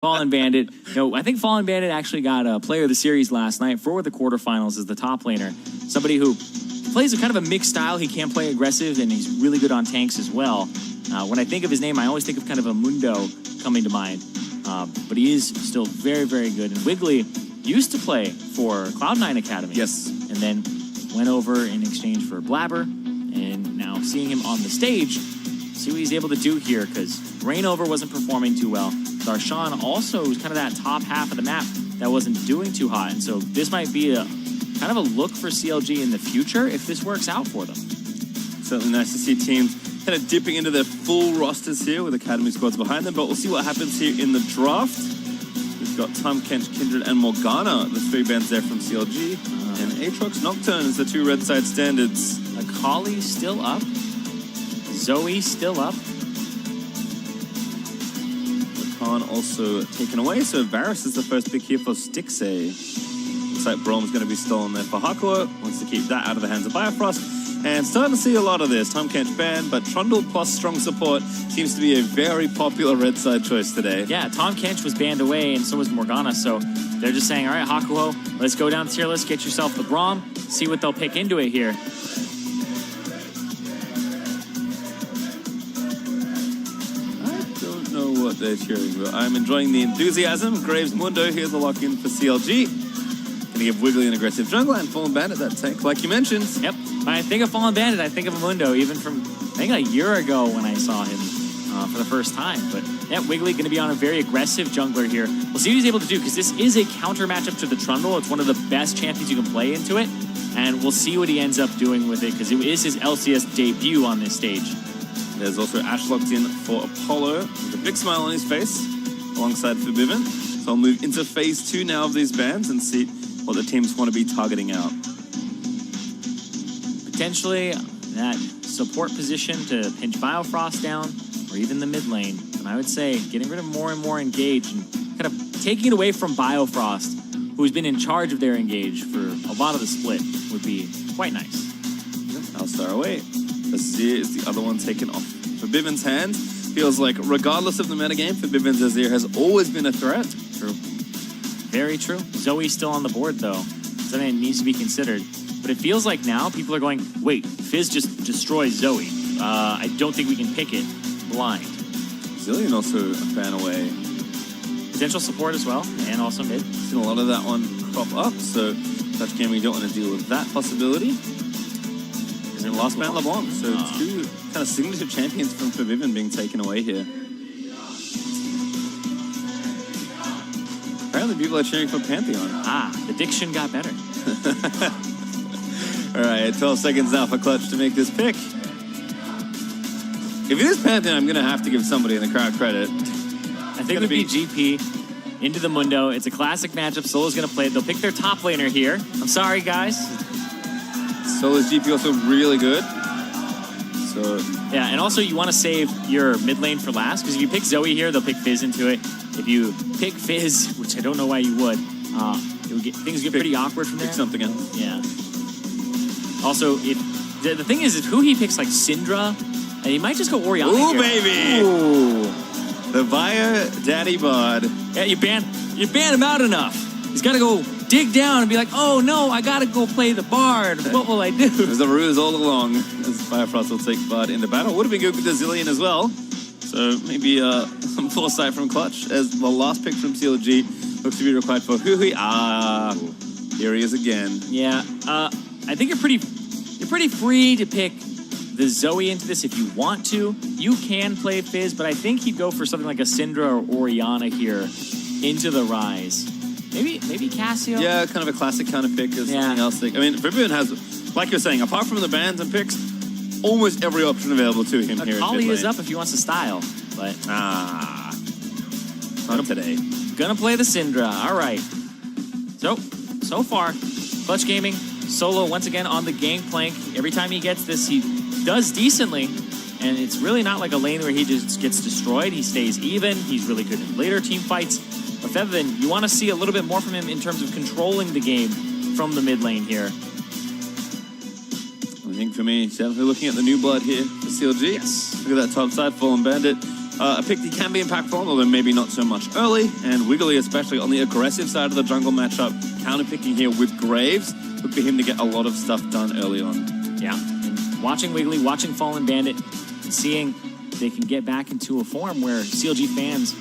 Fallen Bandit. No, I think Fallen Bandit actually got a player of the series last night for the quarterfinals as the top laner. Somebody who plays a kind of a mixed style. He can play aggressive, and he's really good on tanks as well. When I think of his name, I always think of kind of a Mundo coming to mind. But he is still very, very good. And Wiggly used to play for Cloud9 Academy. Yes. And then went over in exchange for Blabber. And now seeing him on the stage, see what he's able to do here, because Rainover wasn't performing too well. Darshan also was kind of that top half of the map that wasn't doing too hot. And so this might be a kind of a look for CLG in the future if this works out for them. Certainly nice to see teams kind of dipping into their full rosters here with Academy squads behind them, but we'll see what happens here in the draft. We've got Tom, Kench, Kindred, and Morgana, the three bands there from CLG, and Aatrox Nocturne is the two red side standards. Akali still up. Zoe still up. Khan also taken away, so Varus is the first pick here for Stixxay. Looks like Brom's going to be stolen there for Hakuo. Wants to keep that out of the hands of Biofrost. And starting to see a lot of this. Tom Kench banned, but Trundle plus strong support seems to be a very popular red side choice today. Yeah, Tom Kench was banned away, and so was Morgana. So they're just saying, all right, Hakuo, let's go down tier list, get yourself the Braum, see what they'll pick into it here. What they're cheering for. I'm enjoying the enthusiasm. Graves Mundo, here's the lock-in for CLG. Gonna give Wiggly an aggressive jungler and Fallen Bandit that tank, like you mentioned. Yep. When I think of Fallen Bandit, I think of a Mundo, even from, I think, a year ago when I saw him for the first time. But yeah, Wiggly gonna be on a very aggressive jungler here. We'll see what he's able to do, because this is a counter matchup to the Trundle. It's one of the best champions you can play into it. And we'll see what he ends up doing with it, because it is his LCS debut on this stage. There's also Ash locked in for Apollo with a big smile on his face alongside Forbidden. So I'll move into phase 2 now of these bans and see what the teams want to be targeting out. Potentially that support position to pinch Biofrost down, or even the mid lane. And I would say getting rid of more and more Engage and kind of taking it away from Biofrost, who's been in charge of their Engage for a lot of the split, would be quite nice. Yep, Alstar away. Azir is the other one taken off Forbidden's hands. Feels like regardless of the metagame, Forbidden's Azir has always been a threat. True. Very true. Zoe's still on the board, though. Something that needs to be considered. But it feels like now people are going, wait, Fizz just destroys Zoe. I don't think we can pick it blind. Zillion also a fan away. Potential support as well, and also mid. Seen a lot of that one crop up, so Dutch game we don't want to deal with that possibility. And last man LeBlanc, so two kind of signature champions from Forbidden being taken away here. Apparently people are cheering for Pantheon. The diction got better. All right, 12 seconds now for Clutch to make this pick. If it is Pantheon, I'm going to have to give somebody in the crowd credit. I think it would be GP into the Mundo. It's a classic matchup. Solo's going to play it. They'll pick their top laner here. I'm sorry, guys. Solo's GP also really good. So yeah, and also you want to save your mid lane for last, because if you pick Zoe here, they'll pick Fizz into it. If you pick Fizz, which I don't know why you would, things get pretty awkward from there. Pick something else. Yeah. Also, the thing is who he picks, like Syndra, and he might just go Orianna. Ooh, here. baby! Ooh. The Via Daddy Bod. Yeah, you ban him out enough. He's got to go dig down and be like, oh no, I gotta go play the Bard. What will I do? There's the ruse all along. As Biofrost will take Bard into battle. Would have been good with the Zillion as well. So maybe some foresight from Clutch as the last pick from CLG looks to be required for Hui. Here he is again. Yeah, I think you're pretty free to pick the Zoe into this if you want to. You can play Fizz, but I think he'd go for something like a Syndra or Orianna here into the Rise. Maybe Cassio? Yeah, kind of a classic kind of pick. Something else. I mean, Forbidden has, like you're saying, apart from the bans and picks, almost every option available to him here. Akali is up if he wants to style, but not today. Gonna play the Syndra. All right. So far, Clutch Gaming, Solo once again on the gangplank. Every time he gets this, he does decently, and it's really not like a lane where he just gets destroyed. He stays even. He's really good in later team fights. But Featherman, you want to see a little bit more from him in terms of controlling the game from the mid lane here. I think for me, definitely looking at the new blood here for CLG. Yes. Look at that top side, Fallen Bandit. a pick that can be impactful, although maybe not so much early. And Wiggly, especially on the aggressive side of the jungle matchup, counter-picking here with Graves, would be him to get a lot of stuff done early on. Yeah, and watching Wiggly, watching Fallen Bandit, and seeing they can get back into a form where CLG fans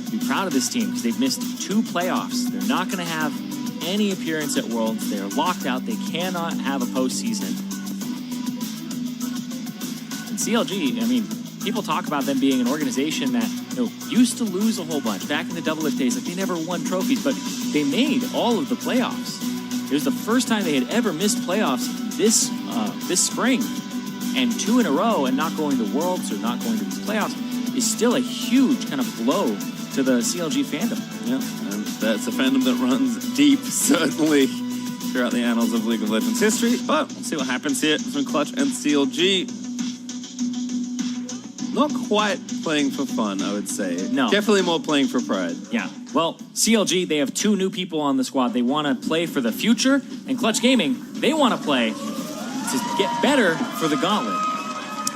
be proud of this team because they've missed 2 playoffs. They're not going to have any appearance at Worlds. They're locked out. They cannot have a postseason. And CLG, I mean, people talk about them being an organization that used to lose a whole bunch back in the Double Lift days. Like, they never won trophies, but they made all of the playoffs. It was the first time they had ever missed playoffs this spring. And 2 in a row and not going to Worlds or not going to these playoffs is still a huge kind of blow to the CLG fandom. Yeah, and that's a fandom that runs deep, certainly, throughout the annals of League of Legends history. But we'll see what happens here between Clutch and CLG. Not quite playing for fun, I would say. No. Definitely more playing for pride. Yeah. Well, CLG, they have 2 new people on the squad. They want to play for the future. And Clutch Gaming, they want to play to get better for the gauntlet.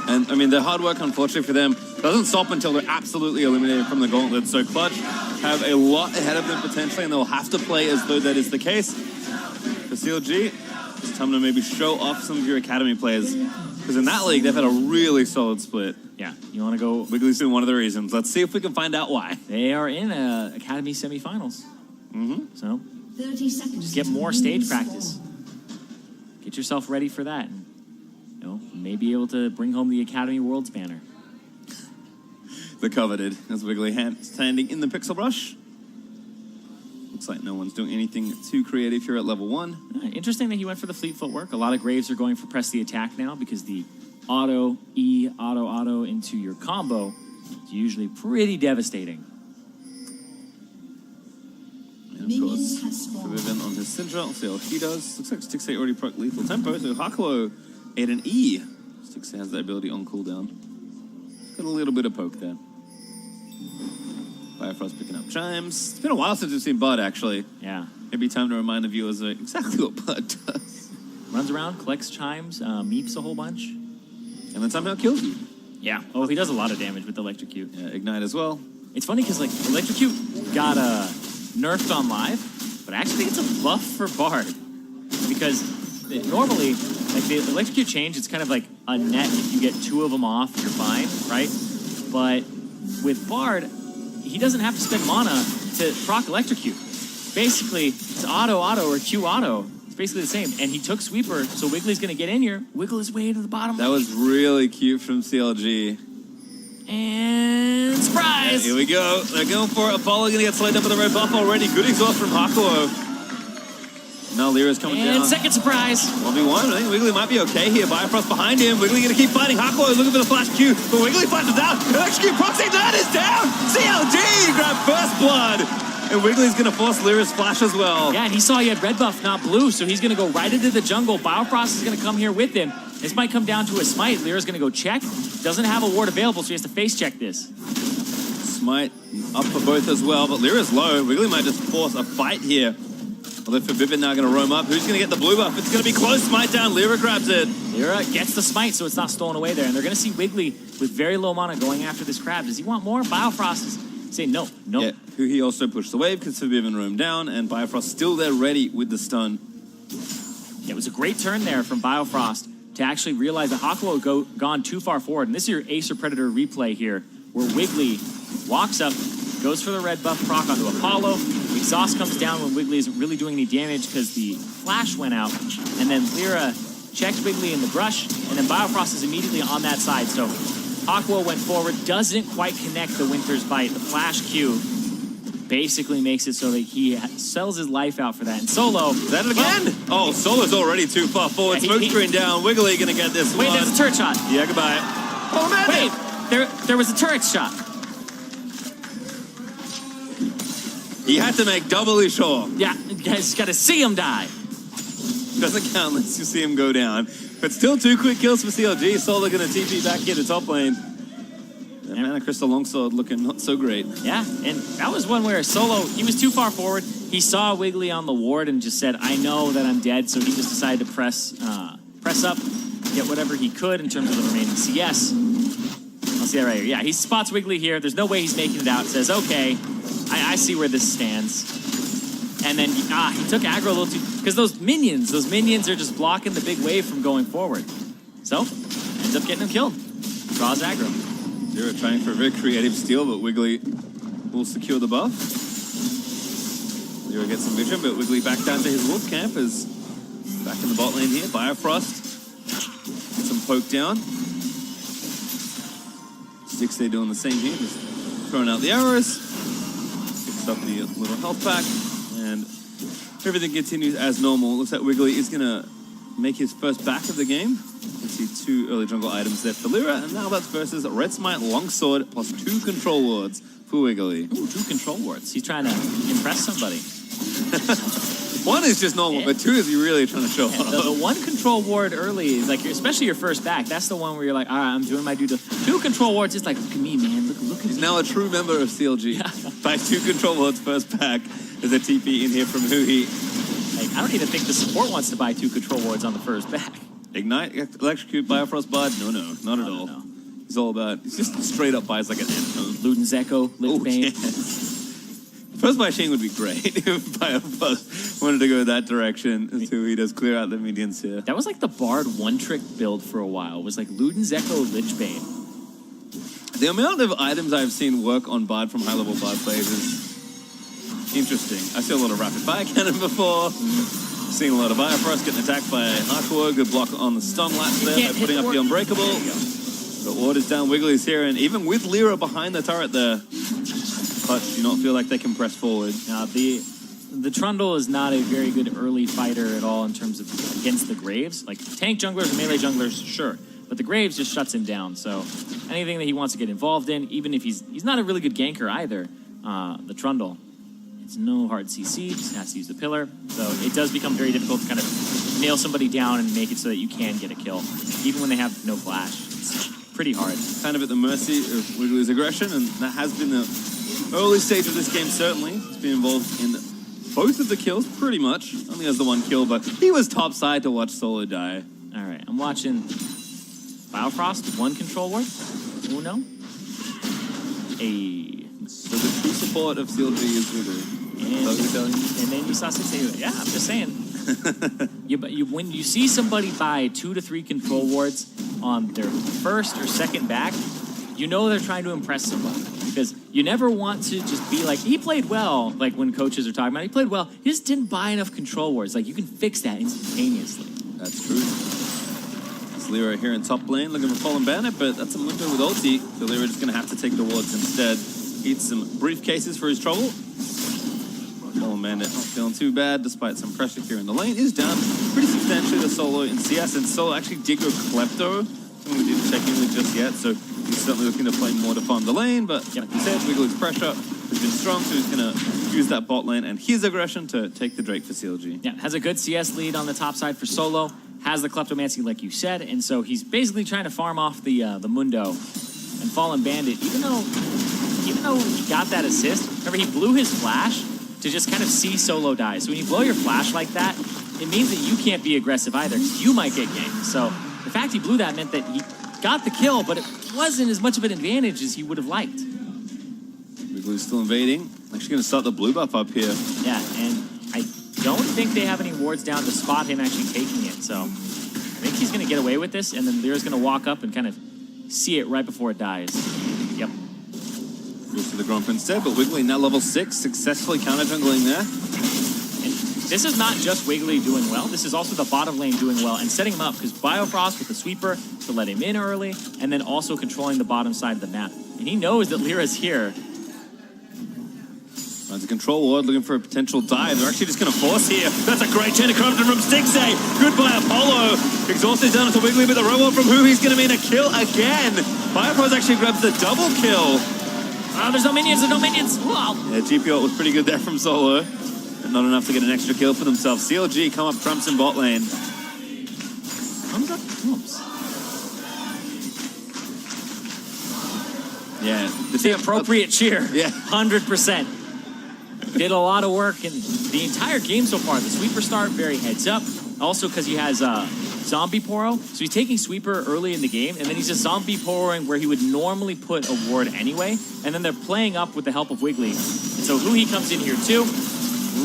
And, I mean, the hard work, unfortunately for them, doesn't stop until they're absolutely eliminated from the gauntlet. So Clutch have a lot ahead of them potentially, and they'll have to play as though that is the case. For CLG, it's time to maybe show off some of your academy players. Because in that league, they've had a really solid split. Yeah, you want to go... Wiggly's been one of the reasons. Let's see if we can find out why. They are in Academy semifinals. So, 30 seconds. just get more stage practice. Get yourself ready for that. And, maybe able to bring home the Academy Worlds banner. The coveted, as Wiggly standing in the pixel brush. Looks like no one's doing anything too creative here at level 1. Interesting that he went for the fleet footwork. A lot of Graves are going for press the attack now because the auto E, auto into your combo is usually pretty devastating. And of course, Vivian on his Syndra. We'll see how he does. Looks like Stixay already proc lethal tempo, so Hakuo ate an E. Stixay has that ability on cooldown. Got a little bit of poke there. Firefrost picking up chimes. It's been a while since we've seen Bud, actually. Yeah. Maybe time to remind the viewers exactly what Bud does. Runs around, collects chimes, meeps a whole bunch. And then somehow kills you. Yeah. Oh, he does a lot of damage with Electrocute. Yeah, Ignite as well. It's funny because, like, Electrocute got nerfed on live, but actually it's a buff for Bard. Because normally, like, the Electrocute change, it's kind of like a net. If you get 2 of them off, you're fine, right? But with Bard, he doesn't have to spend mana to proc Electrocute. Basically, it's auto or Q auto. It's basically the same. And he took Sweeper, so Wiggly's going to get in here, wiggle his way to the bottom. That was really cute from CLG. And surprise! Here we go. They're going for it. Apollo going to get slayed up with a red buff already. Good exhaust from Hakuo. Now Lyra's coming down. And second surprise. 1v1. I think Wiggly might be okay here. Bifrost behind him. Wiggly going to keep fighting. Hakuo is looking for the flash Q, but Wiggly flashes out. Electrocute proxy. That is down. CLG grab first blood. And Wiggly's going to force Lyra's flash as well. Yeah, and he saw he had red buff, not blue, so he's going to go right into the jungle. Biofrost is going to come here with him. This might come down to a smite. Lyra's going to go check. Doesn't have a ward available, so he has to face check this. Smite up for both as well, but Lyra's low. Wiggly might just force a fight here. Although Forbidden now going to roam up. Who's going to get the blue buff? It's going to be close. Smite down. Lyra grabs it. Lyra gets the smite, so it's not stolen away there. And they're going to see Wiggly with very low mana going after this crab. Does he want more? Biofrost is saying no. Yeah, who he also pushed the wave because Forbidden roamed down, and Biofrost still there ready with the stun. Yeah, it was a great turn there from Biofrost to actually realize that Hakuo had gone too far forward. And this is your Acer Predator replay here, where Wiggly walks up, goes for the red buff proc onto Apollo. Exhaust comes down when Wiggly isn't really doing any damage because the flash went out. And then Lyra checks Wiggly in the brush, and then Biofrost is immediately on that side. So Hakuo went forward, doesn't quite connect the Winter's Bite. The flash Q basically makes it so that he sells his life out for that. And Solo... Is that it again? Oh, Solo's already too far forward. Yeah, Smoke screen down. Wiggly going to get this one. Wait, there's a turret shot. Yeah, goodbye. Oh, man. Wait, there was a turret shot. He had to make doubly sure. Yeah, you guys got to see him die. Doesn't count unless you see him go down. But still 2 quick kills for CLG. Solo going to TP back here to top lane. And Mana Crystal Longsword looking not so great. Yeah, and that was one where Solo, he was too far forward. He saw Wiggly on the ward and just said, I know that I'm dead, so he just decided to press up, get whatever he could in terms of the remaining CS. see that right here. Yeah, he spots Wiggly here. There's no way he's making it out. Says, okay, I see where this stands. And then, he took aggro a little too... Because those minions are just blocking the big wave from going forward. So, ends up getting him killed. Draws aggro. Zero trying for a very creative steal, but Wiggly will secure the buff. Zero gets some vision, but Wiggly back down to his wolf camp is back in the bot lane here. Biofrost. Get some poke down. Stixay doing the same here, just throwing out the arrows. Picks up the little health pack. And everything continues as normal. Looks like Wiggly is going to make his first back of the game. You can see 2 early jungle items there for Lyra. And now that's versus Red Smite Longsword plus 2 control wards for Wiggly. Ooh, 2 control wards. He's trying to impress somebody. 1 is just normal, but 2 is he really trying to show off. The 1 control ward early is like, especially your first back, that's the one where you're like, all right, I'm doing my due. 2 control wards, just like, look at me, man. Look at me. He's now a true member of CLG. By 2 control wards first pack. There's a TP in here from Huhi. Like, I don't even think the support wants to buy 2 control wards on the first back. Ignite, electrocute, Biofrost Bard? No, not at all. No. He's all about, he's just straight up buys like an anthem. Luden's Echo, Lich Bane. First by Shing would be great if Biofrost wanted to go that direction until he does clear out the minions here. That was like the Bard one-trick build for a while. It was like Luden's Echo, Lich Bane. The amount of items I've seen work on Bard from high-level Bard players is interesting. I see a lot of Rapid Fire Cannon before. Seen a lot of Biofrost getting attacked by Aqua. Good block on the stun latch there by putting up the Unbreakable. The ward is down. Wiggly's here, and even with Lyra behind the turret there, Clutch do not feel like they can press forward. The Trundle is not a very good early fighter at all in terms of against the Graves. Like tank junglers and melee junglers, sure. But the Graves just shuts him down. So anything that he wants to get involved in, even if he's not a really good ganker either, the Trundle, it's no hard CC, just has to use the pillar. So it does become very difficult to kind of nail somebody down and make it so that you can get a kill, even when they have no flash. It's pretty hard. Kind of at the mercy of Wiggly's aggression, and that has been the early stage of this game, certainly. He's been involved in both of the kills, pretty much. Only has the 1 kill, but he was topside to watch Solo die. All right, I'm watching Biofrost, 1 control ward. Uno. So the true support of CLG is Wiggly. And then you saw Stixay. Yeah, I'm just saying. When you see somebody buy 2 to 3 control wards on their first or second back, you know they're trying to impress somebody. Because you never want to just be like, he played well, like when coaches are talking about, he played well, he just didn't buy enough control wards. Like, you can fix that instantaneously. That's true. It's Lyra here in top lane, looking for Fallen Bandit, but that's a Mundo with ulti, so Lyra just going to have to take the wards instead. Eats some briefcases for his trouble. Fallen Bandit not feeling too bad, despite some pressure here in the lane. Is down pretty substantially to Solo in CS, and Solo actually did go Klepto, something we didn't check in with just yet, so he's certainly looking to play more to farm the lane, but like you said, Wiggly's pressure has been strong, so he's going to use that bot lane and his aggression to take the Drake for CLG. Yeah, has a good CS lead on the top side for Solo, has the Kleptomancy like you said, and so he's basically trying to farm off the Mundo. And Fallen Bandit, even though he got that assist, remember he blew his flash to just kind of see Solo die. So when you blow your flash like that, it means that you can't be aggressive either, because you might get ganked. So the fact he blew that meant that he got the kill, but it wasn't as much of an advantage as he would have liked. Wiggly's still invading. Actually going to start the blue buff up here. Yeah, and I don't think they have any wards down to spot him actually taking it. So I think he's going to get away with this, and then Lyra's going to walk up and kind of see it right before it dies. Yep. Goes to the Gromp instead, but Wiggly now level 6, successfully counter-jungling there. And this is not just Wiggly doing well, this is also the bottom lane doing well and setting him up, because Biofrost with the sweeper to let him in early, and then also controlling the bottom side of the map. And he knows that Lyra's here. Finds a control ward, looking for a potential dive. They're actually just going to force here. That's a great chain of corruption from Stixay. Goodbye, Apollo. Exhausted down to Wiggly, but the robot from Who, he's going to mean a kill again. Biofrost actually grabs the double kill. There's no minions, Wow. Yeah, GPO was pretty good there from Solo. And not enough to get an extra kill for themselves. CLG come up trumps in bot lane. Oops. Yeah. The appropriate cheer. Yeah. 100%. Did a lot of work in the entire game so far. The sweeper start, very heads up. Also because he has zombie poro. So he's taking sweeper early in the game, and then he's just zombie poroing where he would normally put a ward anyway. And then they're playing up with the help of Wiggly. And so Huhi comes in here too.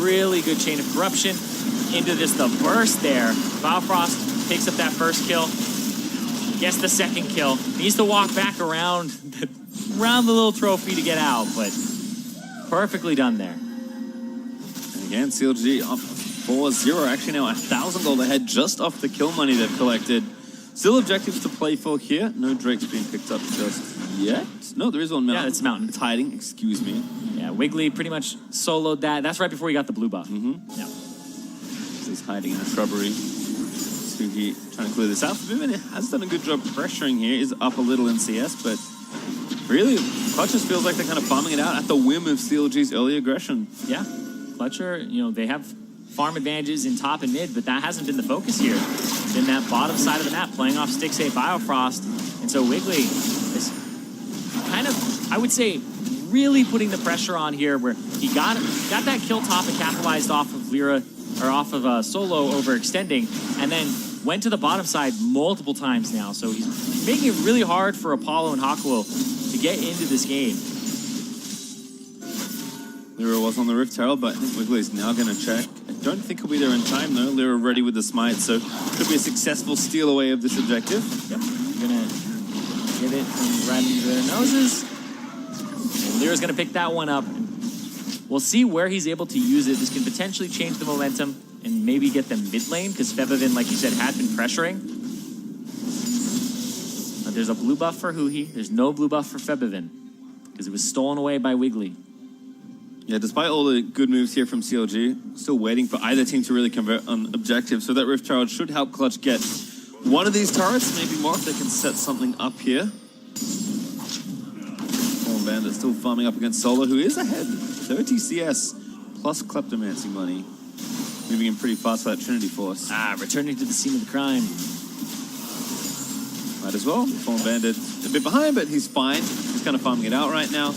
Really good chain of corruption. Into this, the burst there. Biofrost picks up that first kill. Gets the second kill. Needs to walk back around the little trophy to get out, but perfectly done there. And again, CLG up 4-0. Actually now 1,000 gold ahead just off the kill money they've collected. Still objectives to play for here. No Drake's being picked up just yet. No, there is one mountain. Yeah, it's mountain. It's hiding, excuse me. Yeah, Wiggly pretty much soloed that. That's right before he got the blue buff. Yeah. So he's hiding in a shrubbery. Suki trying to clear this out for him, and it has done a good job pressuring here. Is up a little in CS, but really, Clutch just feels like they're kind of farming it out at the whim of CLG's early aggression. Yeah, Clutcher, you know, they have farm advantages in top and mid, but that hasn't been the focus here. It's been that bottom side of the map, playing off Stixay Biofrost, and so Wiggly is kind of, I would say, really putting the pressure on here, where he got that kill top and capitalized off of Lyra, or off of Solo overextending, and then went to the bottom side multiple times now. So he's making it really hard for Apollo and Hakuo to get into this game. Lyra was on the Rift Herald, but I think Wiggly's now going to check. I don't think he'll be there in time, though. Lyra ready with the smite, so could be a successful steal away of this objective. Yep, I'm going to get it from right into their noses. And Lyra's going to pick that one up. We'll see where he's able to use it. This can potentially change the momentum and maybe get them mid lane, because Fevivin, like you said, had been pressuring. There's a blue buff for Huhi. There's no blue buff for Fevivin, because it was stolen away by Wiggly. Yeah, despite all the good moves here from CLG, still waiting for either team to really convert on objectives. So that Rift Charge should help Clutch get one of these turrets, maybe more if they can set something up here. Fallen Bandit still farming up against Solo, who is ahead. 30 CS plus Kleptomancy money. Moving in pretty fast for that Trinity Force. Returning to the scene of the crime. Might as well. Fallen Bandit a bit behind, but he's fine. He's kind of farming it out right now.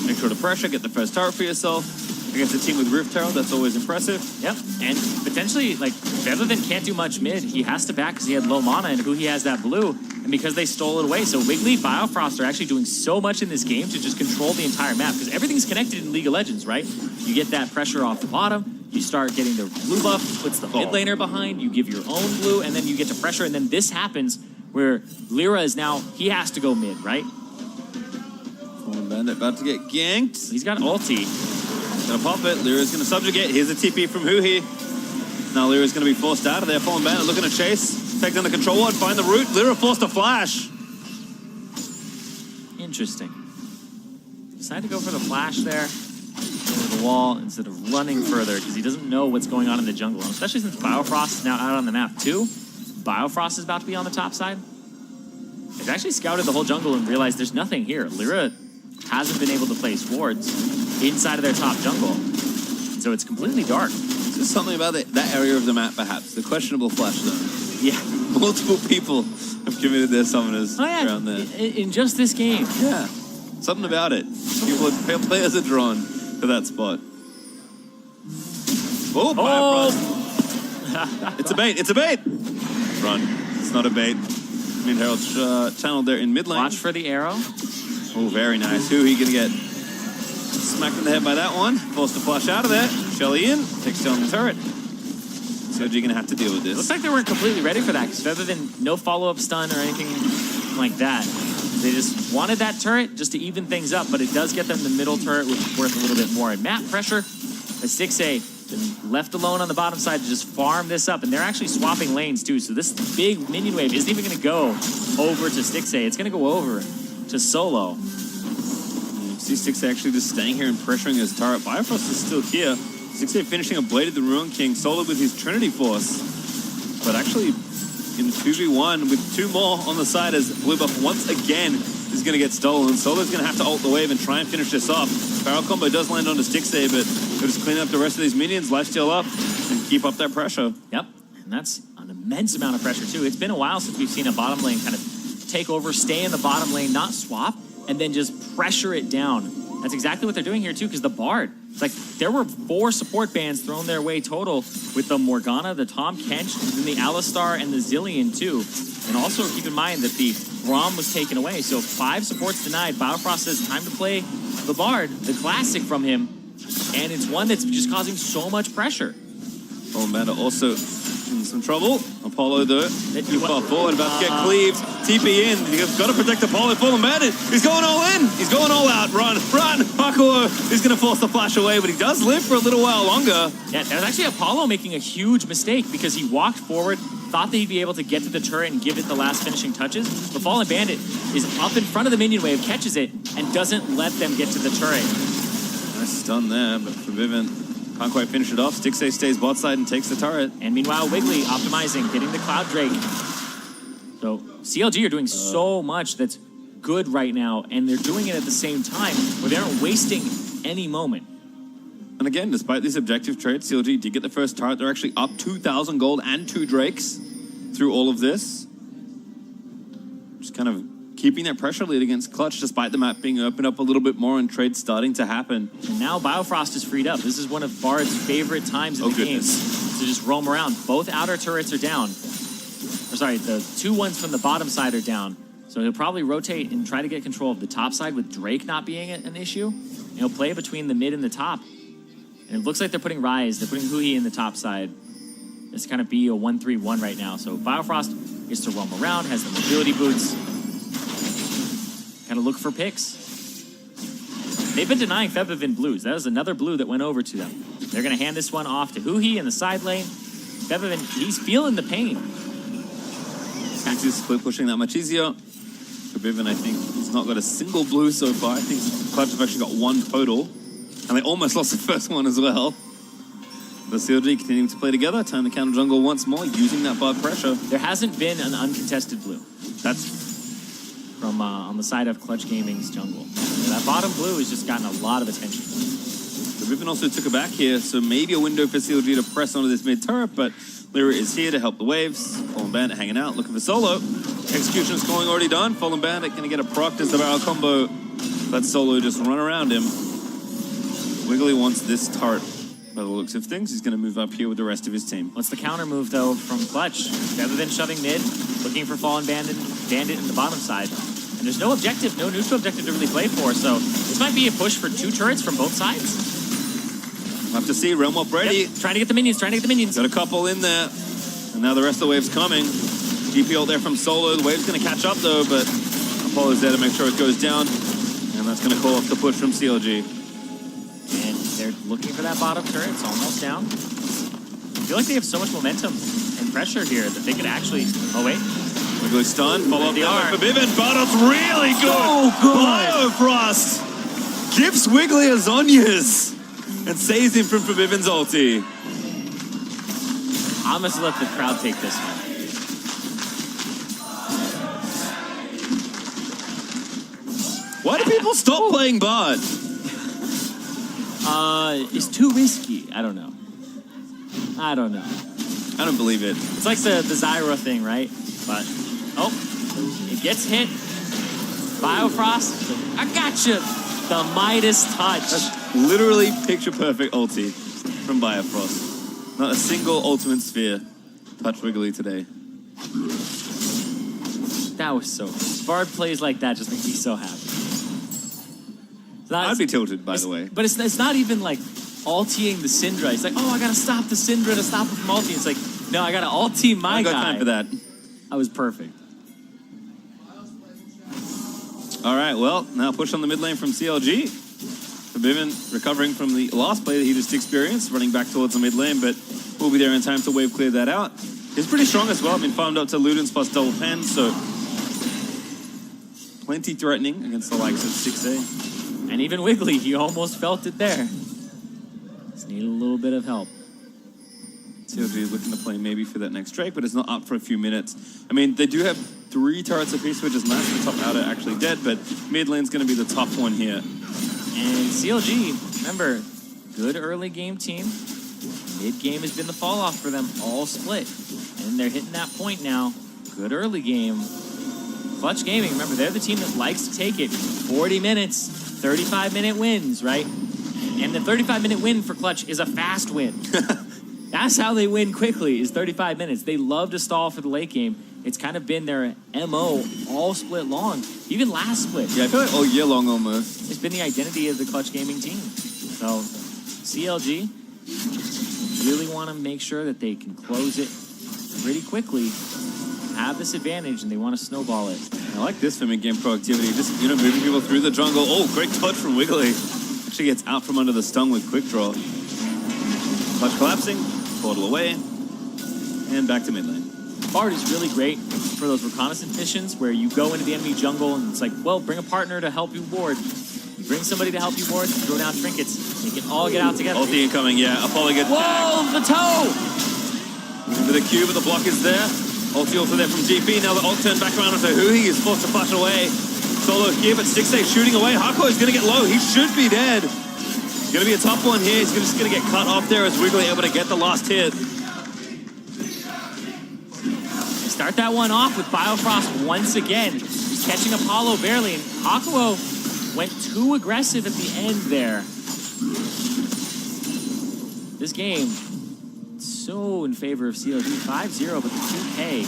Make sure to pressure, get the first turret for yourself. Against a team with Rift Herald, that's always impressive. Yep, and potentially, like, Fevivin can't do much mid. He has to back because he had low mana, and Huhi has that blue, and because they stole it away. So Wiggly, Biofrost are actually doing so much in this game to just control the entire map, because everything's connected in League of Legends, right? You get that pressure off the bottom, you start getting the blue buff, puts the mid laner behind, you give your own blue, and then you get to pressure, and then this happens where Lyra is now, he has to go mid, right? Fallen Bandit about to get ganked. He's got ulti. Gonna pop it. Lyra's gonna subjugate. Here's a TP from Huhi. Now Lyra's gonna be forced out of there. Fallen Bandit looking to chase. Take down the control ward, find the root. Lyra forced a flash. Interesting. Decided to go for the flash there. Over the wall instead of running further, because he doesn't know what's going on in the jungle. And especially since Biofrost is now out on the map too. Biofrost is about to be on the top side. They've actually scouted the whole jungle and realized there's nothing here. Lyra hasn't been able to place wards inside of their top jungle. So it's completely dark. It's just something about that area of the map, perhaps. The questionable flash zone. Yeah. Multiple people have committed their summoners around there. In just this game. Yeah. Something about it. Players are drawn to that spot. Oh, Biofrost. It's a bait. It's a bait. Run. It's not a bait. Mid Herald's channeled there in mid lane. Watch for the arrow. Oh, very nice. Who are you going to get? Smacked in the head by that one. Forced to flush out of there. Shelly in. Takes down the turret. CLG going to have to deal with this. Looks like they weren't completely ready for that, because rather than no follow-up stun or anything like that, they just wanted that turret just to even things up, but it does get them the middle turret, which is worth a little bit more. And map pressure, as Stixay been left alone on the bottom side to just farm this up, and they're actually swapping lanes too, so this big minion wave isn't even going to go over to Stixay. It's going to go over to Solo. See Stixay actually just staying here and pressuring his turret. Biofrost is still here. Stixay finishing a Blade of the Ruin King, Solo with his Trinity Force. But actually, in 2v1 with two more on the side, as blue buff once again is going to get stolen. Solo's going to have to ult the wave and try and finish this off. Barrel combo does land onto Stixay, but he'll just clean up the rest of these minions, lifesteal up, and keep up that pressure. Yep, and that's an immense amount of pressure too. It's been a while since we've seen a bottom lane kind of take over, stay in the bottom lane, not swap, and then just pressure it down. That's exactly what they're doing here too, because the Bard, It's like there were 4 support bans thrown their way total with the Morgana, the Tahm Kench, and the Alistar, and the Zillion too. And also keep in mind that the Braum was taken away, so 5 supports denied. Biofrost says time to play the Bard, the classic from him, and it's one that's just causing so much pressure. Fallen Bandit also in some trouble. Apollo, though, too far forward, about to get cleaved. TP in. You've got to protect Apollo. Fallen Bandit, he's going all in. He's going all out. Run, run. Hakuo is going to force the flash away, but he does live for a little while longer. Yeah, that was actually Apollo making a huge mistake because he walked forward, thought that he'd be able to get to the turret and give it the last finishing touches. But Fallen Bandit is up in front of the minion wave, catches it, and doesn't let them get to the turret. Nice stun there, but for Vivint, can't quite finish it off. Stixxay stays bot side and takes the turret. And meanwhile, Wiggly optimizing, getting the Cloud Drake. So CLG are doing so much that's good right now, and they're doing it at the same time where they aren't wasting any moment. And again, despite these objective trades, CLG did get the first turret. They're actually up 2,000 gold and 2 Drakes through all of this. Just kind of keeping that pressure lead against Clutch, despite the map being opened up a little bit more and trades starting to happen. And now Biofrost is freed up. This is one of Bard's favorite times in the game to just roam around. Both outer turrets are down. Or sorry, the 2 ones from the bottom side are down. So he'll probably rotate and try to get control of the top side with Drake not being an issue. And he'll play between the mid and the top. And it looks like they're putting Ryze, they're putting Huhi in the top side. This kind of be a 1-3-1 right now. So Biofrost gets to roam around, has the mobility boots. Kind of look for picks. They've been denying Febiven blues. That was another blue that went over to them. They're going to hand this one off to Huhi in the side lane. Febiven, he's feeling the pain. He's split pushing that much easier. Febiven, I think, he's not got a single blue so far. I think Clutch have actually got 1 total. And they almost lost the first one as well. The CLG continuing to play together. Time to counter jungle once more, using that Bard pressure. There hasn't been an uncontested blue. That's from on the side of Clutch Gaming's jungle. Yeah, that bottom blue has just gotten a lot of attention. The Riven also took it back here, so maybe a window for CLG to press onto this mid turret, but Lyra is here to help the waves. Fallen Bandit hanging out, looking for solo. Execution calling already done. Fallen Bandit going to get a proc as the barrel combo. Let solo just run around him. Wiggly wants this turret. By the looks of things, he's going to move up here with the rest of his team. What's the counter move, though, from Clutch? Rather than shoving mid, looking for Fallen Bandit in the bottom side. And there's no objective, no neutral objective to really play for, so this might be a push for 2 turrets from both sides. We'll have to see. Realm up ready. Yep, trying to get the minions, Got a couple in there. And now the rest of the wave's coming. GP ult there from Solo. The wave's going to catch up, though, but Apollo's there to make sure it goes down. And that's going to call off the push from CLG. And they're looking for that bottom turret. It's almost down. I feel like they have so much momentum and pressure here that they could actually... Oh, wait. Wiggly stun. Follow up the there for Vivint. Bardot's really good. So good. Biofrost gives Wiggly a Zhonya's and saves him from Forbidden's ulti. I'm going to let the crowd take this one. Why do people stop playing Bard? It's too risky. I don't know. I don't believe it. It's like the Zyra thing, right? But, oh, it gets hit. Biofrost, I gotcha. The Midas touch. That's literally picture-perfect ulti from Biofrost. Not a single ultimate sphere touched Wiggly today. That was so good. Bard plays like that just makes me so happy. I'd be tilted, by the way. But it's not even like ultiing the Syndra. It's like, oh, I gotta stop the Syndra to stop him from ulting. It's like, no, I gotta ulti my guy. I got time for that. That was perfect. All right, well, now push on the mid lane from CLG. Forbidden recovering from the last play that he just experienced, running back towards the mid lane, but we'll be there in time to wave clear that out. He's pretty strong as well. Been farmed up to Ludens plus double pen, so plenty threatening against the likes of Stixxay. And even Wiggly, he almost felt it there. Just need a little bit of help. CLG is looking to play maybe for that next Drake, but it's not up for a few minutes. I mean, they do have 3 turrets apiece, which is nice. The top outer actually dead, but mid lane's going to be the tough one here. And CLG, remember, good early game team. Mid game has been the fall off for them, all split. And they're hitting that point now. Good early game. Clutch Gaming, remember, they're the team that likes to take it. 40 minutes, 35-minute wins, right? And the 35-minute win for Clutch is a fast win. That's how they win quickly, is 35 minutes. They love to stall for the late game. It's kind of been their MO all split long, even last split. Yeah, I feel like all year long almost. It's been the identity of the Clutch Gaming team. So CLG really want to make sure that they can close it pretty quickly, have this advantage, and they want to snowball it. I like this for mid-game productivity. Just, you know, moving people through the jungle. Oh, great touch from Wiggly. Actually gets out from under the stun with quick draw. Clutch collapsing, portal away, and back to mid lane. Bard is really great for those reconnaissance missions where you go into the enemy jungle and it's like, well, bring a partner to help you ward. You bring somebody to help you ward, throw down trinkets. You can all get out together. Ulti incoming, yeah. Apollo gets Whoa, the toe! into the cube, but the block is there. Ulti also there from GP. Now the ult turned back around onto Hui. He's forced to flash away. Solo here, but Stixxay shooting away. Hako is going to get low. He should be dead. It's going to be a tough one here. He's just going to get cut off there as Wiggly able to get the last hit. Start that one off with Biofrost once again. He's catching Apollo barely, and Hakuo went too aggressive at the end there. This game, so in favor of CLG. 5-0, but the 2K.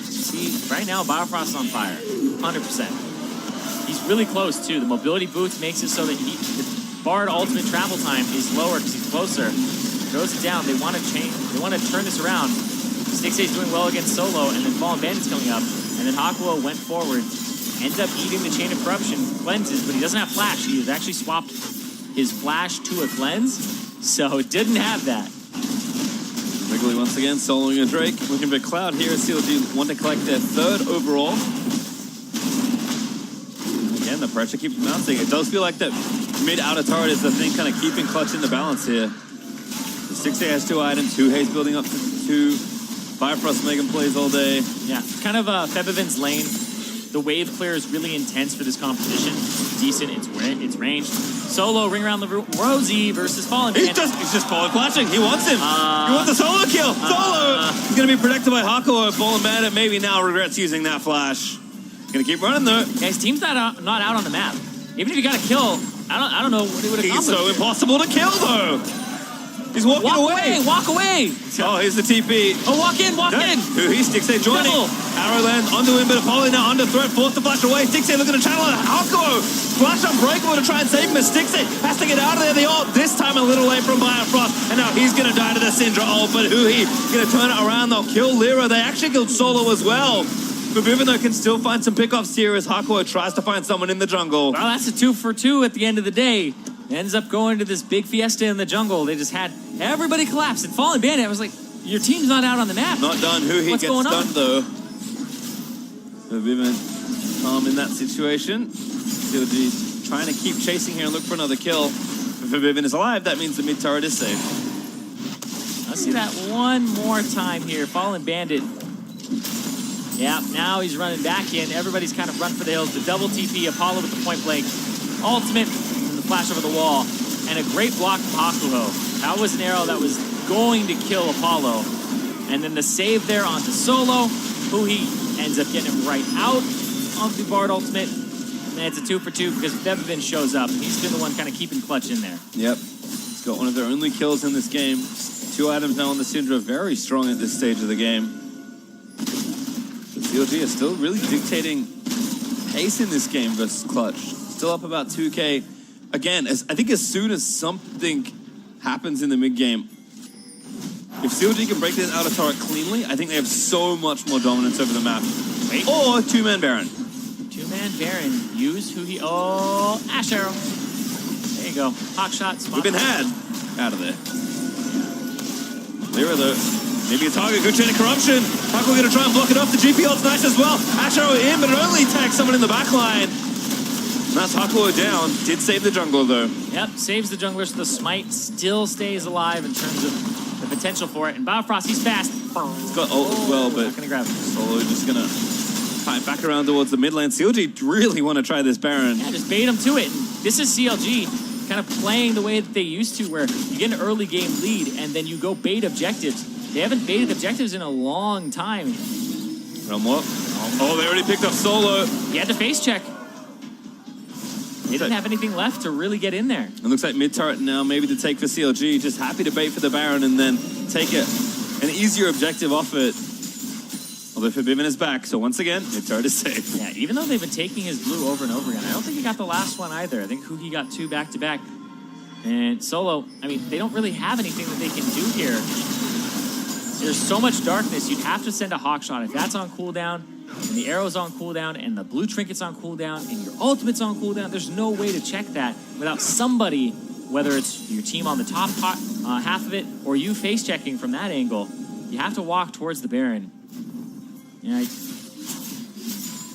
See, right now, Biofrost's on fire. 100%. He's really close, too. The mobility boost makes it so that the Bard ultimate travel time is lower because he's closer. Throws it down. They want to change. They want to turn this around. Stixxay's doing well against Solo, and then Fallen Bandit's coming up. And then Hakuo went forward, ends up eating the Chain of Corruption, cleanses, but he doesn't have Flash. He has actually swapped his Flash to a cleanse, so it didn't have that. Wiggly once again soloing a Drake. Looking for Cloud here as CLG want to collect their third overall. Again, the pressure keeps mounting. It does feel like that mid-outer turret is the thing kind of keeping Clutch in the balance here. The Stixxay has 2 items, Hei's building up to 2. Firefrost Megan plays all day. Yeah, kind of Febiven's lane. The wave clear is really intense for this competition. It's decent, it's ranged. Solo, ring around the Rosie versus Fallen Bandit. He's just forward flashing. He wants him. He wants a solo kill. Solo! He's going to be protected by Hakuo. Fallen Bandit maybe now regrets using that flash. Going to keep running though. Yeah, his team's not out on the map. Even if you got a kill, I don't know what it would accomplish. He's so impossible to kill though. He's walking away. Walk away. Oh, here's the TP. Oh, walk in. Hui, Stixxay joining. Arrow lands onto him, but Apollo now under threat, forced to flash away. Stixxay looking to channel it. Hakuo, flash unbreakable to try and save him, but Stixxay has to get out of there. The ult, this time a little late from Biofrost, and now he's going to die to the Syndra ult, but Hui going to turn it around. They'll kill Lyra. They actually killed Solo as well. Febiven, though, can still find some pickoffs here as Hakuo tries to find someone in the jungle. Well, that's a 2-for-2 at the end of the day. Ends up going to this big fiesta in the jungle. They just had everybody collapse. And Fallen Bandit, I was like, your team's not out on the map. Not done. Hui gets stunned, though. Febiven calm in that situation. CLG trying to keep chasing here and look for another kill. If Febiven is alive, that means the mid turret is safe. Let's see that one more time here. Fallen Bandit. Yeah, now he's running back in. Everybody's kind of run for the hills. The double TP, Apollo with the point blank. Ultimate, and the flash over the wall. And a great block from Hakuo. That was an arrow that was going to kill Apollo. And then the save there onto Solo. Hui ends up getting him right out of the Bard ultimate. And it's a 2-for-2 because Febiven shows up. He's been the one kind of keeping Clutch in there. Yep. He's got one of their only kills in this game. 2 items now on the Syndra. Very strong at this stage of the game. CLG is still really dictating pace in this game versus Clutch. Still up about 2K. Again, I think as soon as something happens in the mid-game, if CLG can break this outer turret cleanly, I think they have so much more dominance over the map. Wait. Or 2-man Baron. 2-man Baron. Use Hui. Oh, Ash Arrow. There you go. Hawk shot. We've been had out of there. Lyra, though. Maybe a target, good chain of corruption. Hakuo going to try and block it off. The GP ult's nice as well. Ash Arrow in, but it only tags someone in the back line. And that's Hakuo down. Did save the jungle, though. Yep, saves the jungler, so the smite still stays alive in terms of the potential for it. And Biofrost, he's fast. He's got ult as well, but not gonna grab him. Solo just going to fight back around towards the mid lane. CLG really want to try this Baron. Yeah, just bait him to it. And this is CLG kind of playing the way that they used to, where you get an early game lead and then you go bait objectives. They haven't baited objectives in a long time. From what? Oh, they already picked up Solo. He had to face check. They didn't have anything left to really get in there. It looks like mid-turret now, maybe to take for CLG. Just happy to bait for the Baron and then take an easier objective off it. Although Forbidden is back, so once again, mid-turret is safe. Yeah, even though they've been taking his blue over and over again, I don't think he got the last one either. I think Huhi got 2 back-to-back. And Solo, I mean, they don't really have anything that they can do here. There's so much darkness, you'd have to send a Hawk Shot. If that's on cooldown, and the arrow's on cooldown, and the blue trinket's on cooldown, and your ultimate's on cooldown, there's no way to check that without somebody, whether it's your team on the top half of it, or you face-checking from that angle. You have to walk towards the Baron. Yeah,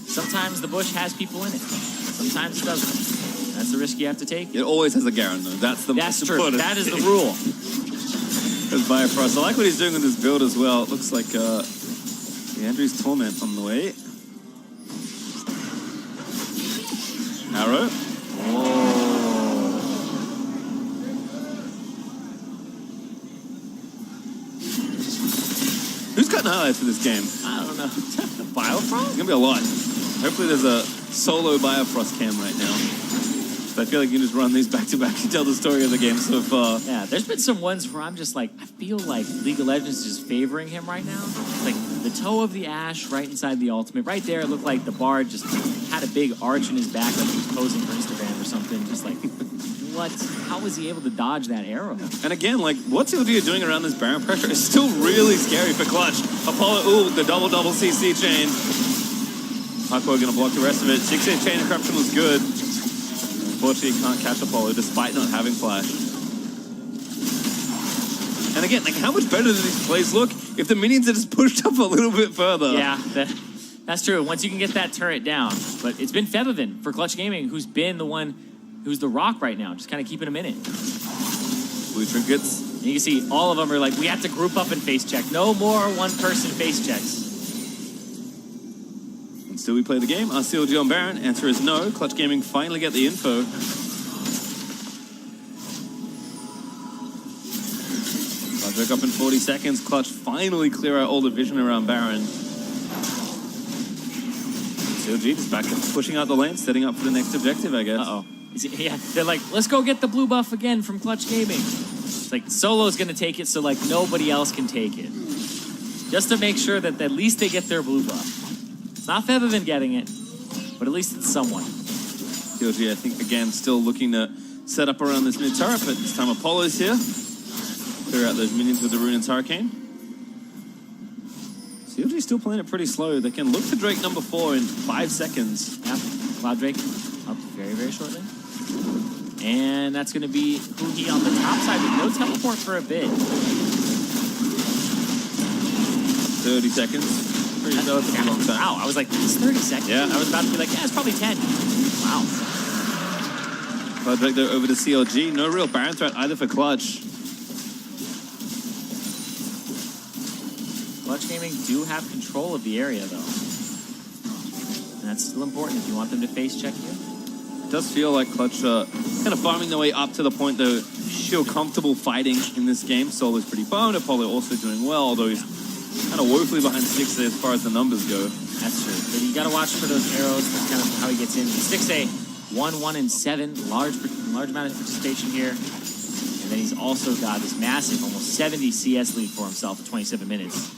sometimes the bush has people in it. Sometimes it doesn't. That's the risk you have to take. It always has a Garen, though. That's most true. important. That is the rule. Because Bifrost, I like what he's doing with this build as well. It looks like the Andrew's Torment on the way. Arrow. Who's got highlights for this game? I don't know. Biofrost? It's gonna be a lot. Hopefully there's a solo Biofrost cam right now. I feel like you can just run these back to back and tell the story of the game so far. Yeah, there's been some ones where I'm just like, I feel like League of Legends is just favoring him right now. Like the toe of the Ashe right inside the ultimate. Right there, it looked like the Bard just had a big arch in his back, like he was posing for Instagram or something. Just like, what? How was he able to dodge that arrow? And again, like, what CLG are doing around this Baron pressure is still really scary for Clutch. Apollo, ooh, the double CC chain. Hardcore gonna block the rest of it. 6-8 chain of corruption was good. Unfortunately, can't catch Apollo despite not having flash. And again, like, how much better do these plays look if the minions are just pushed up a little bit further? Yeah, that's true. Once you can get that turret down. But it's been Feathervin for Clutch Gaming who's been the one who's the rock right now, just kind of keeping him in it. Blue trinkets. And you can see all of them are like, we have to group up and face check. No more one-person face checks. And still we play the game. Are CLG on Baron? Answer is no. Clutch Gaming finally get the info. Clutch up in 40 seconds. Clutch finally clear out all the vision around Baron. CLG just back to pushing out the lane, setting up for the next objective, I guess. Uh-oh. Yeah, they're like, let's go get the blue buff again from Clutch Gaming. It's like, Solo's going to take it so like nobody else can take it. Just to make sure that at least they get their blue buff. It's not Feathervin getting it, but at least it's someone. CLG, I think, again, still looking to set up around this mid-turret, but this time Apollo's here. Clear out those minions with the Rune and Hurricane. CLG still playing it pretty slow. They can look to Drake number 4 in 5 seconds. Yeah, Cloud Drake up very, very shortly. And that's going to be Huhi on the top side with no teleport for a bit. 30 seconds. Pretty relatively long time. Wow, I was like, it's 30 seconds? Yeah. I was about to be like, yeah, it's probably 10. Wow. Cloud Drake though over to CLG. No real Baron threat either for Clutch. Clutch Gaming do have control of the area, though. And that's still important if you want them to face check you. It does feel like Clutch kind of farming their way up to the point though feel comfortable fighting in this game. Solo's pretty boned. Apollo also doing well, although he's kind of woefully behind Stixxay as far as the numbers go. That's true. But you got to watch for those arrows. That's kind of how he gets in. Stixxay 1-1-7, large amount of participation here. And then he's also got this massive, almost 70 CS lead for himself at 27 minutes.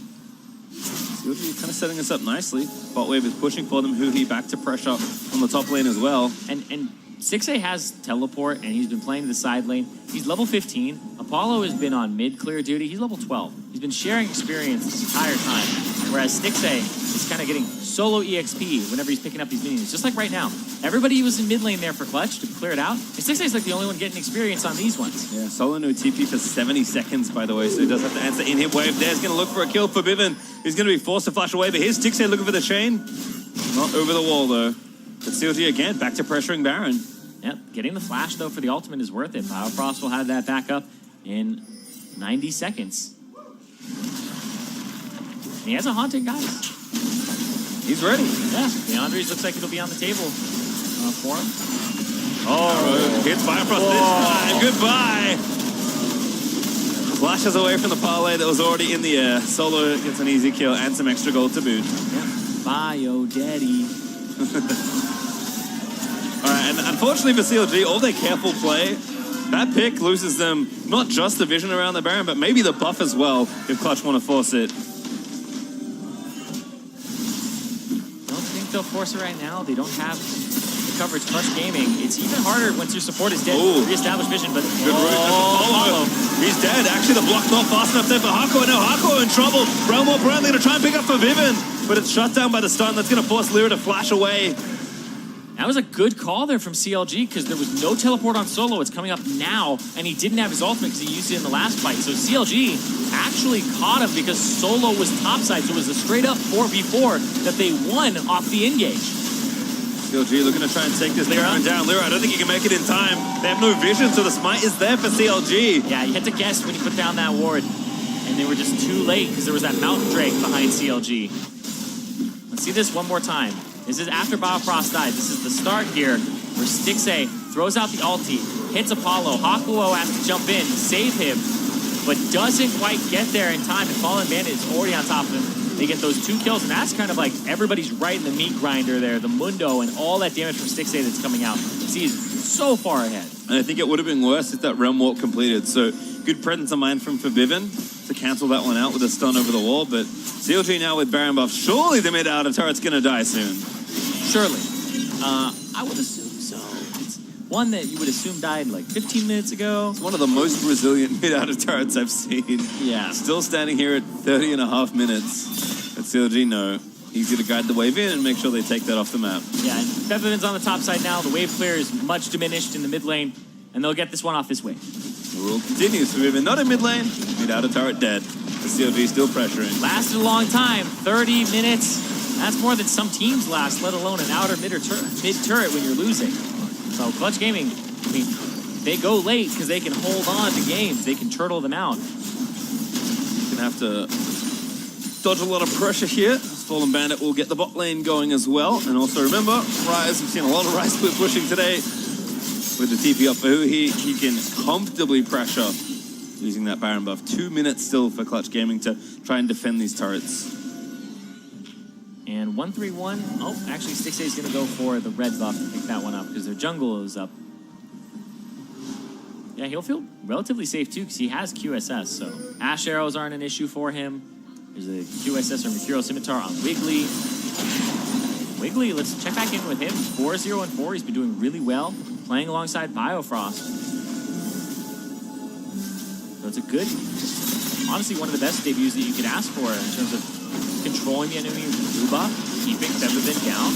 CLG kind of setting us up nicely. Bot wave is pushing for them. Huhi back to pressure on the top lane as well. And Stixxay has teleport, and he's been playing the side lane. He's level 15. Apollo has been on mid-clear duty. He's level 12. He's been sharing experience this entire time, whereas Stixxay is kind of getting solo EXP whenever he's picking up these minions, just like right now. Everybody was in mid lane there for Clutch to clear it out, and Stixxay's like the only one getting experience on these ones. Yeah, solo no TP for 70 seconds, by the way, so he does have to answer in-hit wave. There's going to look for a kill for Bivin. He's going to be forced to flash away, but here's Stixxay looking for the chain. Not over the wall, though. But CLG again, back to pressuring Baron. Yep, getting the flash, though, for the ultimate is worth it. Biofrost will have that back up in 90 seconds. And he has a Haunting, guys. He's ready. Yeah, Leandres looks like it'll be on the table for him. Oh, hits Biofrost this time. Goodbye. Flashes away from the parlay that was already in the air. Solo gets an easy kill and some extra gold to boot. Yeah. Bio Daddy. right, and unfortunately for CLG, all their careful play, that pick loses them not just the vision around the Baron, but maybe the buff as well if Clutch want to force it. Don't think they'll force it right now. They don't have the coverage. Clutch Gaming. It's even harder once your support is dead. Re-establish vision, but good follow. He's dead. Actually, the block's not fast enough there for Hakuo. Now Hakuo in trouble. Realm Warp Brandley to try and pick up for Vivin, but it's shut down by the stun. That's going to force Lyra to flash away. That was a good call there from CLG because there was no teleport on Solo. It's coming up now, and he didn't have his ultimate because he used it in the last fight. So CLG actually caught him because Solo was topside. So it was a straight-up 4v4 that they won off the engage. CLG looking to try and take this Lyra down. Lyra, I don't think he can make it in time. They have no vision, so the smite is there for CLG. Yeah, you had to guess when you put down that ward, and they were just too late because there was that Mountain Drake behind CLG. Let's see this one more time. This is after Biofrost died. This is the start here where Stixay throws out the ulti, hits Apollo. Hakuo has to jump in, save him, but doesn't quite get there in time. And Fallen Bandit is already on top of him. They get those 2 kills, and that's kind of like everybody's right in the meat grinder there. The Mundo and all that damage from Stixay that's coming out. He's so far ahead. And I think it would have been worse if that Realm Walk completed. So good presence of mind from Vivin to cancel that one out with a stun over the wall. But CLG now with Baron buff. Surely the mid outer turret's going to die soon. Surely. I would assume so. It's one that you would assume died like 15 minutes ago. It's one of the most resilient mid-outer turrets I've seen. Yeah. Still standing here at 30.5 minutes. But CLG, no. Easy to guide the wave in and make sure they take that off the map. Yeah, and Bevan's on the top side now. The wave clear is much diminished in the mid lane, and they'll get this one off this wave. The rule continues for Vivin. Not in mid lane. Mid-outer turret dead. The CLG still pressuring. Lasted a long time. 30 minutes. That's more than some teams last, let alone an outer mid-turret when you're losing. So Clutch Gaming, I mean, they go late because they can hold on to games. They can turtle them out. Gonna have to dodge a lot of pressure here. Fallen Bandit will get the bot lane going as well. And also remember, Ryze, we've seen a lot of Ryze split pushing today. With the TP up for who he can comfortably pressure using that Baron buff. 2 minutes still for Clutch Gaming to try and defend these turrets. And 1-3-1. Oh, actually, Stixay is going to go for the red buff to pick that one up because their jungle is up. Yeah, he'll feel relatively safe too because he has QSS. So Ash arrows aren't an issue for him. There's a QSS or Mercurial Scimitar on Wiggly. Wiggly, let's check back in with him. 4-0-4. He's been doing really well, playing alongside Biofrost. So it's a good, honestly, one of the best debuts that you could ask for in terms of controlling the enemy blue buff, keeping Bevan down.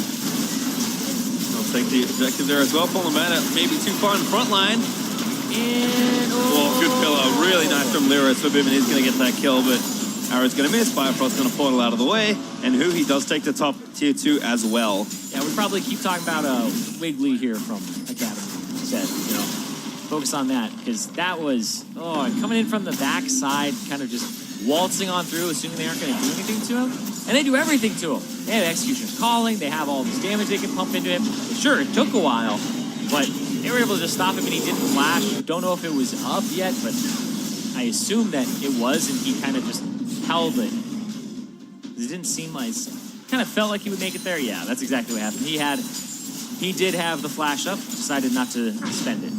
I'll take the objective there as well. Fallen Bandit maybe too far in the front line. And good pillar. Really nice from Lyra. So Vivin is going to get that kill, but Arrow's going to miss. Biofrost's going to portal out of the way. And who he does take the top tier 2 as well. Yeah, we probably keep talking about Wiggly here from Academy. Said, you know, focus on that because that was coming in from the backside, kind of just waltzing on through, assuming they aren't going to do anything to him. And they do everything to him. They have Executioner's Calling. They have all this damage they can pump into him. Sure, it took a while, but they were able to just stop him and he didn't flash. Don't know if it was up yet, but I assume that it was, and he kind of just held it. It didn't seem like, kind of felt like he would make it there. Yeah, that's exactly what happened. He did have the flash up, decided not to spend it,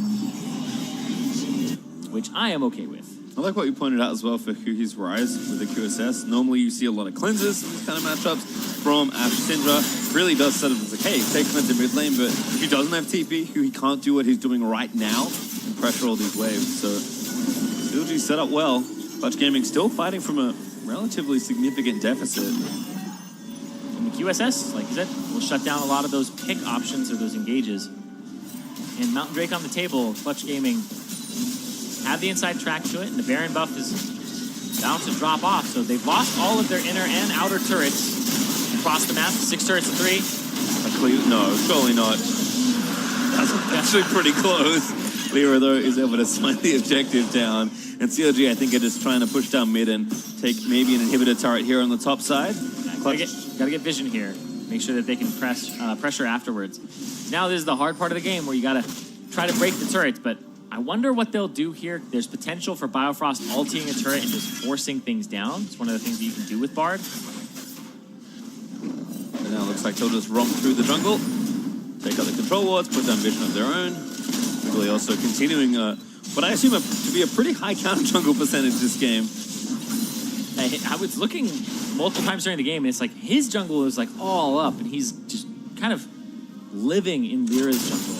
which I am okay with. I like what you pointed out as well for Huhi's Rise with the QSS. Normally you see a lot of cleanses in these kind of matchups from Ash Syndra. Really does set up as like, hey, take cleanse in mid lane, but if he doesn't have TP, Huhi can't do what he's doing right now and pressure all these waves. So CLG set up well. Clutch Gaming still fighting from a relatively significant deficit. And the QSS, like you said, will shut down a lot of those pick options or those engages. And Mountain Drake on the table, Clutch Gaming have the inside track to it, and the Baron buff is bound to drop off. So they've lost all of their inner and outer turrets across the map. 6 turrets to 3. No, surely not. That's actually pretty close. Lyra, though, is able to smite the objective down. And CLG, I think, are just trying to push down mid and take maybe an inhibitor turret here on the top side. Yeah, gotta get vision here. Make sure that they can pressure afterwards. Now this is the hard part of the game where you gotta try to break the turrets, but I wonder what they'll do here. There's potential for Biofrost ulting a turret and just forcing things down. It's one of the things that you can do with Bard. And now it looks like they'll just romp through the jungle. take out the control wards, put down vision of their own. Really also continuing what I assume to be a pretty high counter jungle percentage this game. I was looking multiple times during the game, and it's like his jungle is like all up, and he's just kind of living in Lyra's jungle.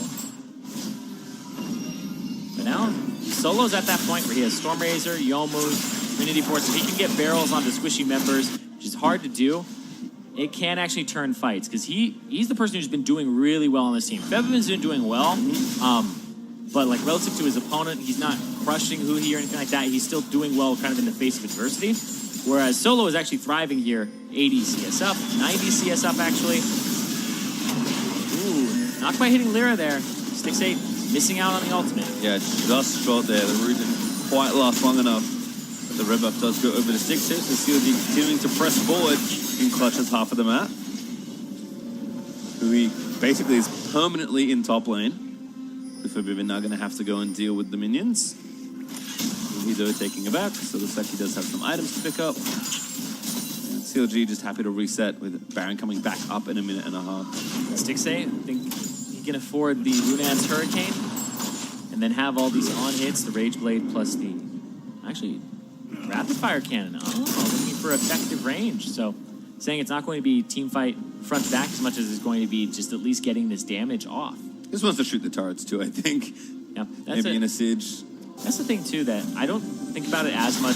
But now, Solo's at that point where he has Storm Razor, Yomu, Trinity Force, so he can get barrels onto squishy members, which is hard to do. It can actually turn fights, because he's the person who's been doing really well on this team. Fevin's been doing well, but like relative to his opponent, he's not crushing Huhi or anything like that. He's still doing well kind of in the face of adversity. Whereas Solo is actually thriving here. 80 CS up, 90 CS up actually. Ooh, not quite hitting Lyra there. Stix 8 missing out on the ultimate. Yeah, just short there. The root didn't quite last long enough. But the red buff does go over to Stix 8, so CLG continuing to press forward in clutches half of the map. Huhi basically is permanently in top lane. Before we're now going to have to go and deal with the minions. Huhi though taking it back, so looks like he does have some items to pick up. And CLG just happy to reset with Baron coming back up in a minute and a half. Stix 8, I think he can afford the Lunance Hurricane and then have all these on hits, the Rage Blade plus the actually Rapid Fire Cannon. Oh, looking for effective range. So saying it's not going to be team fight front to back as much as it's going to be just at least getting this damage off. This wants to shoot the turrets too, I think. Yeah, that's maybe in a siege. That's the thing too, that I don't think about it as much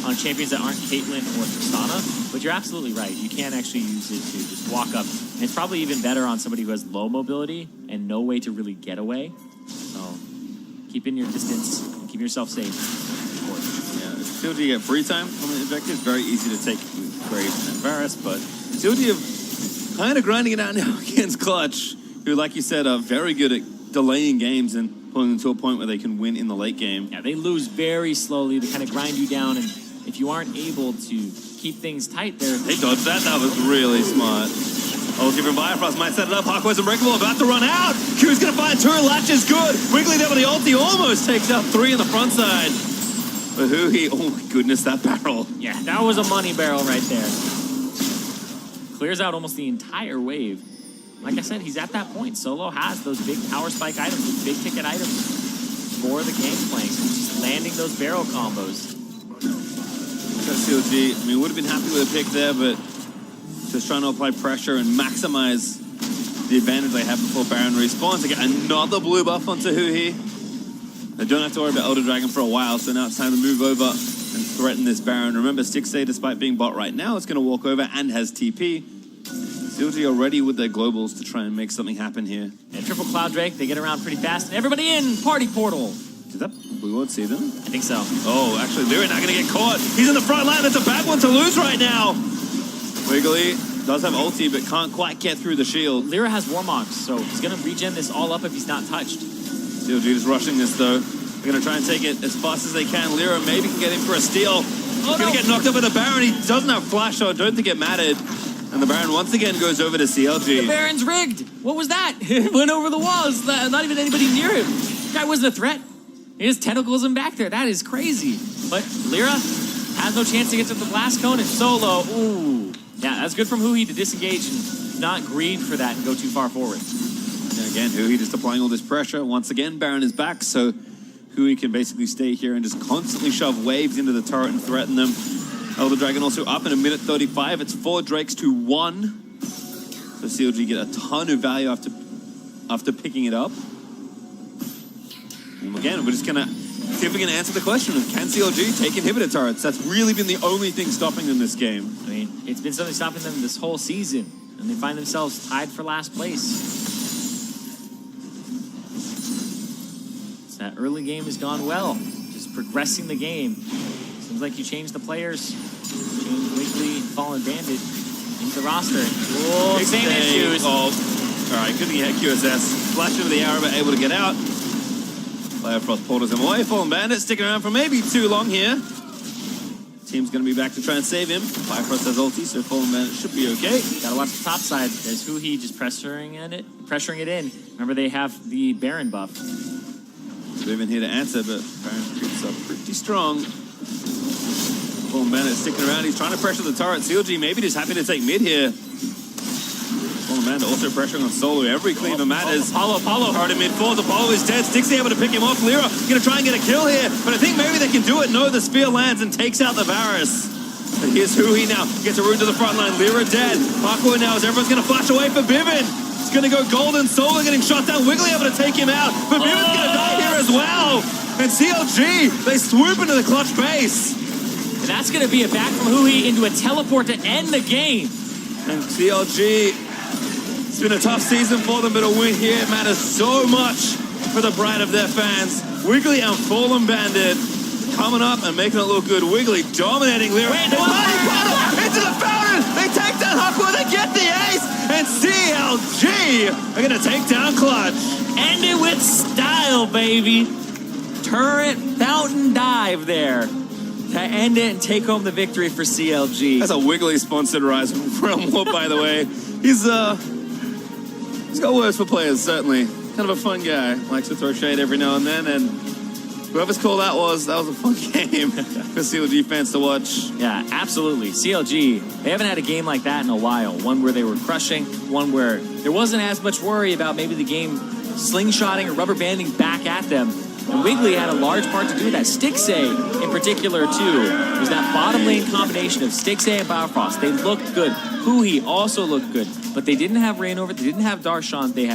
on champions that aren't Caitlyn or Tristana, but you're absolutely right. You can actually use it to just walk up. And it's probably even better on somebody who has low mobility and no way to really get away. So keep in your distance, keep yourself safe. Yeah, CLG get free time on the objectives. Very easy to take with Graves and Varus, but CLG are kind of grinding it out now against Clutch, who, like you said, are very good at delaying games and pulling them to a point where they can win in the late game. Yeah, they lose very slowly. They kind of grind you down, and if you aren't able to keep things tight there... They dodged that. That was really smart. Ulti from Bifrost might set it up. Hawkwo's Unbreakable about to run out. Q's going to find two. Latch is good. Wiggly there with the ulti almost takes out 3 on the front side. But Huhi, oh my goodness, that barrel. Yeah, that was a money barrel right there. Clears out almost the entire wave. Like I said, he's at that point. Solo has those big power spike items, those big ticket items for the Gangplank. Just landing those barrel combos. CLG, I mean, would have been happy with a pick there, but just trying to apply pressure and maximize the advantage they have before Baron respawns to get another blue buff onto Huhi. They don't have to worry about Elder Dragon for a while, so now it's time to move over and threaten this Baron. Remember, Stix 8, despite being bot right now, it's going to walk over and has TP. CLG are ready with their globals to try and make something happen here. And triple Cloud Drake, they get around pretty fast. And everybody in! Party Portal! Did that blue ward see them? I think so. Oh, actually, Lyra not going to get caught. He's in the front line. That's a bad one to lose right now. Wiggly does have ulti, but can't quite get through the shield. Lyra has Warmogs, so he's going to regen this all up if he's not touched. CLG just rushing this, though. They're going to try and take it as fast as they can. Lyra maybe can get in for a steal. He's going to get knocked up by the Baron. He doesn't have flash, so I don't think it mattered. And the Baron once again goes over to CLG. The Baron's rigged. What was that? It went over the walls. Not even anybody near him. The guy wasn't a threat. He has tentacles in back there. That is crazy. But Lyra has no chance to get to the blast cone, and Solo, ooh. Yeah, that's good from Huhi to disengage and not greed for that and go too far forward. Yeah, again, Huhi just applying all this pressure. Once again, Baron is back, so Huhi can basically stay here and just constantly shove waves into the turret and threaten them. Elder Dragon also up in a minute 35. It's 4 Drakes to 1. So CLG get a ton of value after picking it up. And again, we're just going to see if we can answer the question of can CLG take inhibitor turrets? That's really been the only thing stopping them this game. I mean, it's been something stopping them this whole season, and they find themselves tied for last place. So that early game has gone well, just progressing the game. Seems like you changed the players, changed Wiggly, Fallen Bandit into the roster. Whoa, same issues. All right, couldn't get QSS. Flash into the arrow, but able to get out. Firefrost portals him away. Fallen Bandit sticking around for maybe too long here. Team's going to be back to try and save him. Firefrost has ulti, so Fallen Bandit should be okay. Gotta watch the top side. There's Huhi just pressuring it in. Remember, they have the Baron buff. We've been here to answer, but Baron creeps up pretty strong. Fallen Bandit sticking around. He's trying to pressure the turret. CLG maybe just happy to take mid here. Fallen Amanda also pressuring on Solo. Every cleaver matters. Apollo. Hard in mid-4. Apollo is dead. Stixie able to pick him off. Lyra going to try and get a kill here. But I think maybe they can do it. No, the spear lands and takes out the Varus. But here's Hui now. Gets a route to the front line. Lyra dead. Aqua now as everyone's going to flash away for Bivin. It's going to go golden. Solo getting shot down. Wiggly able to take him out. But Bivin's going to die here as well. And CLG, they swoop into the clutch base. And that's going to be a back from Hui into a teleport to end the game. And CLG, it's been a tough season for them, but a win here matters so much for the pride of their fans. Wiggly and Fallen Bandit coming up and making it look good. Wiggly dominating Lyra. Into the fountain! They take down Hakua, they get the ace! And CLG are going to take down Clutch. End it with style, baby. Turret fountain dive there to end it and take home the victory for CLG. That's a Wiggly-sponsored Rise from Warp, by the way. He's got words for players, certainly. Kind of a fun guy. Likes to throw shade every now and then, and whoever's call that was a fun game for CLG fans to watch. Yeah, absolutely. CLG, they haven't had a game like that in a while. One where they were crushing, one where there wasn't as much worry about maybe the game slingshotting or rubber banding back at them. And Wiggly had a large part to do with that. Stixie, in particular, too, was that bottom lane combination of Stixie and Bifrost. They looked good. Hui also looked good, but they didn't have Rainover. They didn't have Darshan. They had